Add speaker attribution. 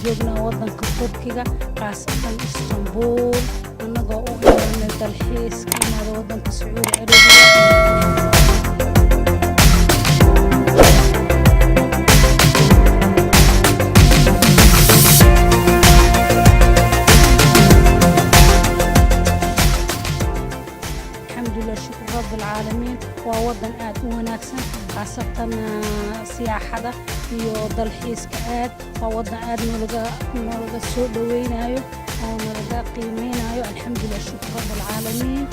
Speaker 1: joogna waddanka Turkiga qaasatan Istanbul anagoo u imaanay dalxiis ka imaada waddanka Sacuudi Carabiga الحمد لله شكر رب العالمين ووطن آد وناكسن خاصة سياحة iyo dalxiiska aad ووطن آد نلقى سوق دوينايو ونلقى قيمينايو الحمد لله شكر رب العالمين